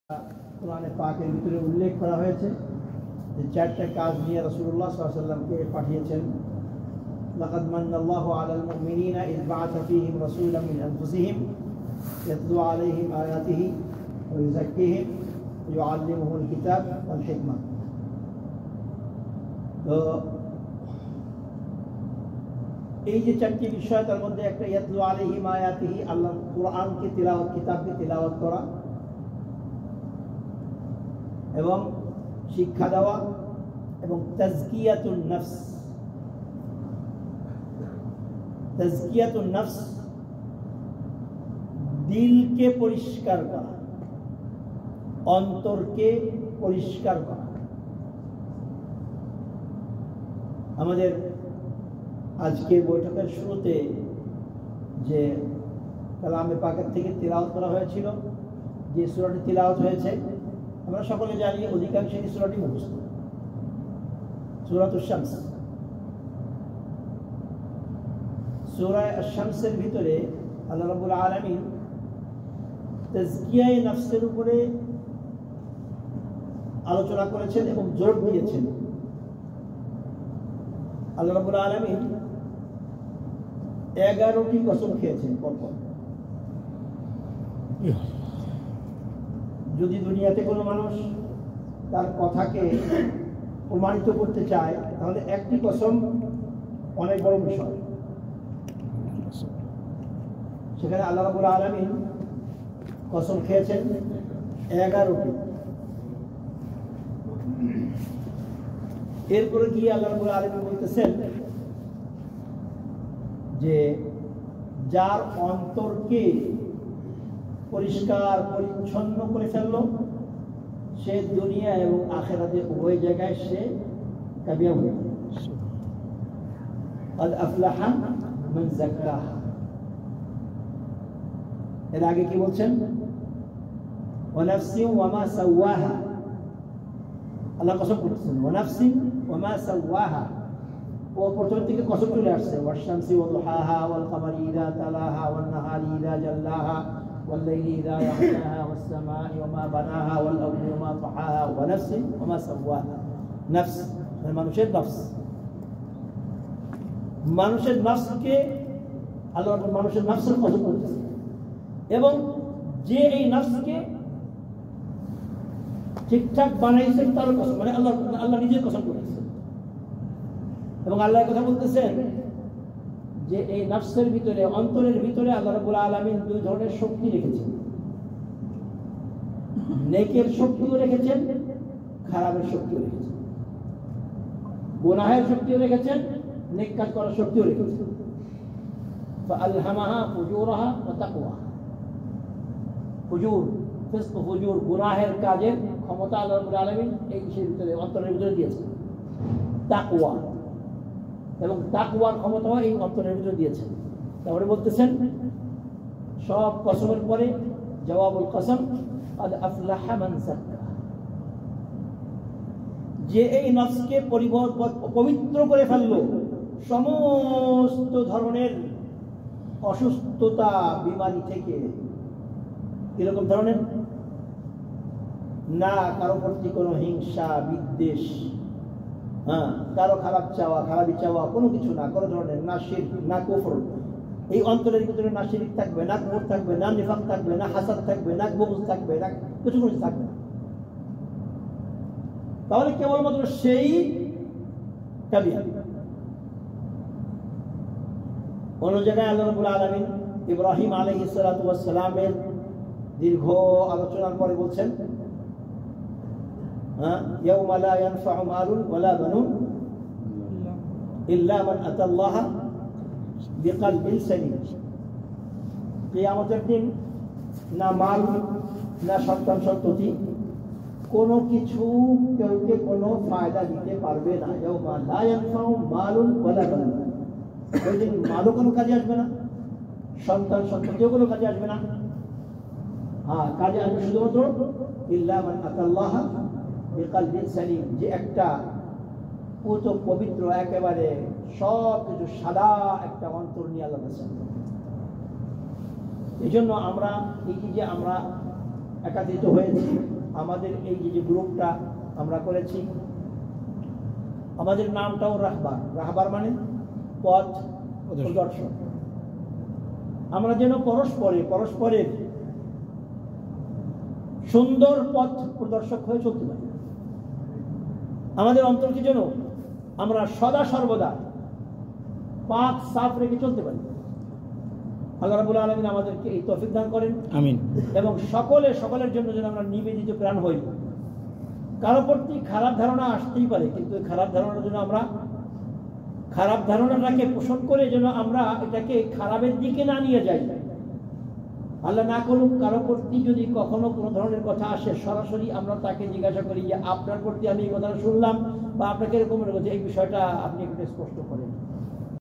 কোরআনে পাকের ভিতরে উল্লেখ করা হয়েছে যে চারটা কাজ নিয়ে রাসূলুল্লাহ সাল্লাল্লাহু আলাইহি ওয়াসাল্লামকে পাঠিয়েছেন। লাকাদ মান্নাল্লাহু আলাল মুমিনিনা ইয বা'আথা ফীহিম রাসূলাম মিন আনফুসিহিম ইয়াতলু আলাইহিম আয়াতিহি ওয়া ইউযাক্কিহিম ওয়া ইউআল্লিমুহুল কিতাব ওয়াল হিকমা। তো এই যে চারটি বিষয়, তার মধ্যে একটা ইয়াতলু আলাইহিম আয়াতিহি, আল্লাহ কোরআনকে তিলাওয়াত, কিতাবকে তিলাওয়াত করা এবং শিক্ষা দেওয়া, এবং তাজকিয়াতুন নফস। তাজকিয়াতুন নফস দিলকে পরিষ্কার করা, অন্তরকে পরিষ্কার করা। আমাদের আজকে বৈঠকের শুরুতে যে কালামে পাকের থেকে তিলাওয়াত করা হয়েছিল, যে সূরাটি তিলাওয়াত হয়েছে, আমরা সকলে জানি অধিকাংশ সূরাটি মুখস্থ, সূরাতুশ শামস। সূরা আশ-শামসের ভিতরে আল্লাহ রাব্বুল আলামিন তাজকিয়ায়ে নফসের উপরে আলোচনা করেছেন এবং জোর দিয়েছেন। আল্লাহ রাব্বুল আলামিন 11টি কসম খেয়েছেন পরপর। যদি দুনিয়াতে কোনো মানুষ তার কথাকে প্রমাণিত করতে চায়, তাহলে একটি কসম অনেক বড় বিষয়। সেখানে আল্লাহ রাব্বুল আলামিন কসম খেয়েছেন 11টি। এরপরে গিয়ে আল্লাহ রাব্বুল আলামিন বলতেছেন যে যার অন্তরকে পরিষ্কার পরিচ্ছন্ন করে ফেললো, সে দুনিয়া এবং আখিরাতে উভয় জায়গায় সে কামিয়াব হবে। قد أفلح من زكاها। এর আগে কি বলছেন? ওয়ানাফসিন ওয়ামা সাওয়াহা। আল্লাহ কসম করছেন ওয়ানাফসিন ওয়ামা সাওয়াহা। ও প্রথম থেকে কসম চলে আসছে, ওয়াশ-শামসি ওয়া দুহাহা ওয়াল কমারি ইযা তালাহা ওয়ান নাহারি ইযা জাল্লাহা ওয়াল লাইলি ইযা ইয়াহসাহা ওয়াস সামাই ওয়ামা বানাহা ওয়াল আরদি ওয়ামা তাহাহা ওয়া নাফসিন ওয়ামা সাওয়াহা। নফস মানে মানুষের নফস। মানুষের নফসকে আল্লাহ মানুষের নফসের কসম করতেছে, এবং যে এই নফসকে ঠিকঠাক বানাইছেন তার কসম, মানে আল্লাহ নিজের কসম করেছেন। এবং আল্লাহ কথা বলতেছেন যে এই নফসের ভিতরে, অন্তরের ভিতরে আল্লাহ রাব্বুল আলামিন দুই ধরনের শক্তি রেখেছেন। নেকের শক্তিও রেখেছেন, খারাপের শক্তিও রেখেছেন। গুনাহের শক্তিও রেখেছেন, নেক কাজ করার শক্তিও রেখেছেন। ফাআলহামাহা ফুজুরাহা ওয়া তাকওয়াহা। ফুজুর, ফিসক, ফুজুর, গুনাহের কাজের ক্ষমতা আল্লাহ রাব্বুল আলামিন এই বিষয়ের ভিতরে, অন্তরের ভিতরে দিয়েছেন। তাকওয়া, এবং তাকওয়ার ক্ষমতাও এই অন্তরের ভিতরে দিয়েছেন। তারপরে বলতেছেন সব কসমের পরে জবাবুল কসম, قد أفلح من زكاها। যে এই নফসকে পবিত্র করে ফেললো সমস্ত ধরনের অসুস্থতা, বিমারি থেকে। কিরকম ধরনের? না কারো প্রতি কোনো হিংসা, বিদ্বেষ, কারো খারাপ চাওয়া, খারাপি চাওয়া, কোনো কিছু না, কোনো ধরনের না শিরক, না কুফর। এই অন্তরের ভিতরে না শিরক থাকবে, না কুফর থাকবে, না নিফাক থাকবে, না হাসাদ থাকবে, না বুগজ থাকবে, না কিছু কিছু থাকবে না। তাহলে কেবলমাত্র সেই কামিয়াব। অন্য জায়গায় আল্লাহ রাব্বুল আলামিন ইব্রাহিম আলাইহিস সালাতু ওয়াস সালামের দীর্ঘ আলোচনার পরে বলছেন ইয়াউমা লা ইয়ানফাউ মালুন ওয়ালা বানুন ইল্লা মান আতাল্লাহা বিকলবিন সালিম। কিয়ামতের দিন না মাল, না সন্তান সন্ততি, কোনো কিছু কেউকে কোনো ফায়দা দিতে পারবে না। ইয়াউমা লা ইয়ানফাউ মালুন ওয়ালা বানুন। ওই দিন মালও কোনো কাজে আসবে না, সন্তান সন্ততিও কোনো কাজে আসবে না। কাজে আসবে শুধুমাত্র ইল্লা মান আতাল্লাহা বিকলবিন সালিম, যে একটা পুত পবিত্র, একেবারে সব কিছু সাদা একটা অন্তর নিয়ে আল্লাহ। এই জন্য আমরা এই যে আমরা একাত্রিত হয়েছি। আমাদের এই যে গ্রুপটা আমরা করেছি, আমাদের নামটাও রাহবার। রাহবার মানে পথ প্রদর্শক। আমরা যেন পরস্পরের সুন্দর পথ প্রদর্শক হয়ে চলতে পারি। আমাদের অন্তরকে যেন আমরা সদা সর্বদা পাক সাফ রেখে চলতে পারি। আল্লাহ রাব্বুল আলামিন আমাদেরকে এই তৌফিক দান করেন, আমিন। এবং সকলের জন্য যেন আমরা নিবেদিত প্রাণ হই। কারো প্রতি খারাপ ধারণা আসতেই পারে, কিন্তু খারাপ ধারণার জন্য আমরা খারাপ ধারণাটাকে পোষণ করে যেন আমরা এটাকে খারাপের দিকে না নিয়ে যাই। আল্লাহ না করুক, কারো প্রতি যদি কখনো কোনো ধরনের কথা আসে, সরাসরি আমরা তাকে জিজ্ঞাসা করি যে আপনার প্রতি আমি এই কথাটা শুনলাম বা আপনাকে এরকম এই বিষয়টা আপনি একটু স্পষ্ট করেন।